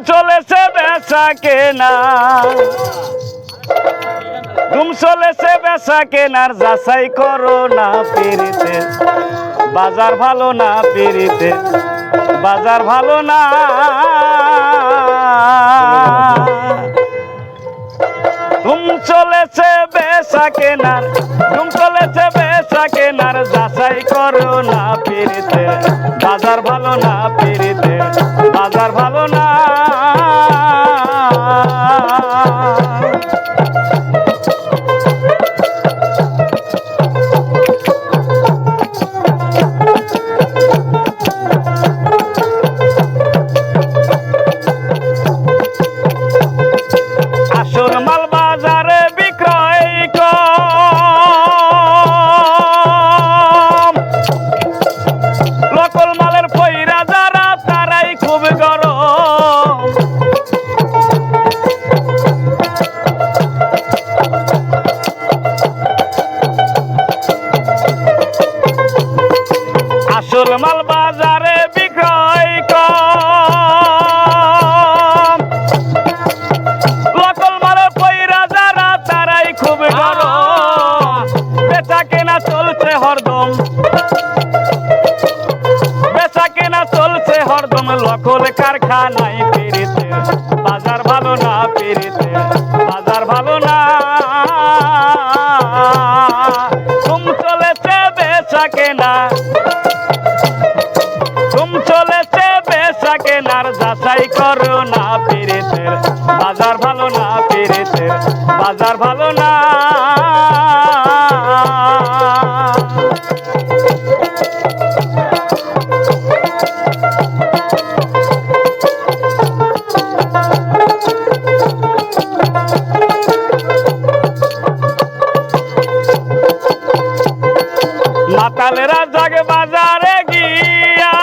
চলেছে বেচা কেনা, ধুম চলেছে বেচা কেনার, যাচাই করো না পিরিতে, বাজার ভালো না পিরিতে, বাজার ভালো না। ধুম চলেছে বেচা কেনার, ধুম চলেছে বেচা কেনার, যাচাই করো না পিরিতে, বাজার ভালো না পিরিতে, বাজার ভালো না। আসল মাল বাজারে বিক্রয় কম, লোকাল মালের পয়রা যারা তারাই খুব গরম। আসল মাল বাজারে বিক্রয় কম, লোকাল মালের পয়রা যারা তারাই খুব গরম। বেচা কেনা চলছে হরদম, বেচা কেনা চলছে হরদম, লোকাল কারখানায় পিরিতে, বাজার ভালো না পিরিতে, বাজার ভালো না। ধুম চলেছে বেচা কেনা, ধুম চলেছে বেচা কেনার, যাচাই করো না পিরিতে, বাজার ভালো না পিরিতে, বাজার ভালো না। মাতালেরা জাগে বাজারে গিয়া,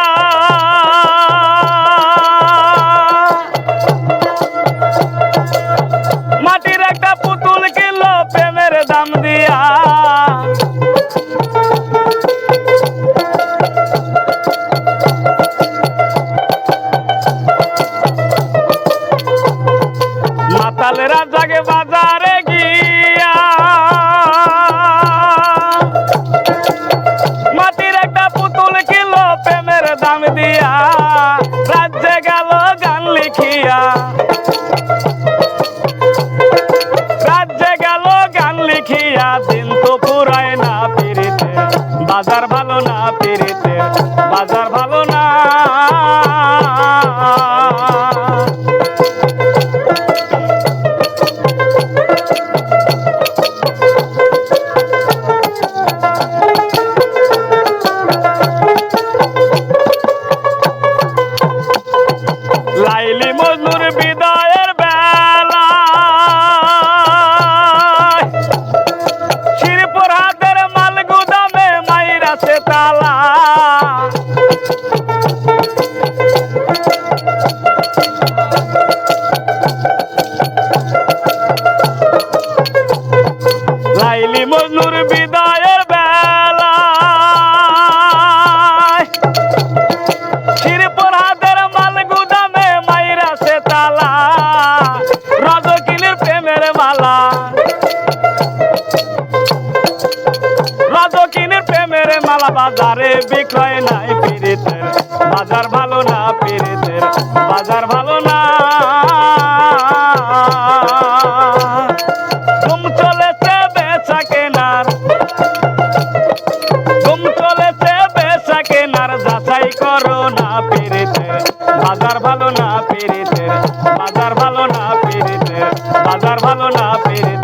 মাটির একটা পুতুল কিনলো প্রেমের দাম দিয়া। মাতালেরা জাগে বাজারে গিয়া, মাটির একটা পুতুল কিনলো প্রেমের দাম দিয়া। রাজ্যে গেল গান লিখিয়া, রাজ্যে গেল গান লিখিয়া, দিন তো পুরায় না পিরিতে, বাজার ভালো না পিরিতে, বাজার ভালো না। লাইলি মজনুর বিদায়ের বেলা, শিরপুর হাতের মাল গুদামে মাইরাছে তালা। লাইলি মজনুর বিদায়ের বেলা, শিরপুর হাতের মাল গুদামে মাইরাছে তালা। রজকিনীর প্রেমের মালা, রজকিনীর প্রেমের মালা, বাজারে বিক্রয় নাই পিরিতের, বাজার ভালো না পিরিতের, বাজার ভালো না। ধুম চলেছে বেচা কেনার, ধুম চলেছে বেচা কেনার, যাচাই করো না পিরিতের, বাজার ভালো না পিরিতের, বাজার ভালো না পিরিতের, বাজার ভালো না পিরিতের।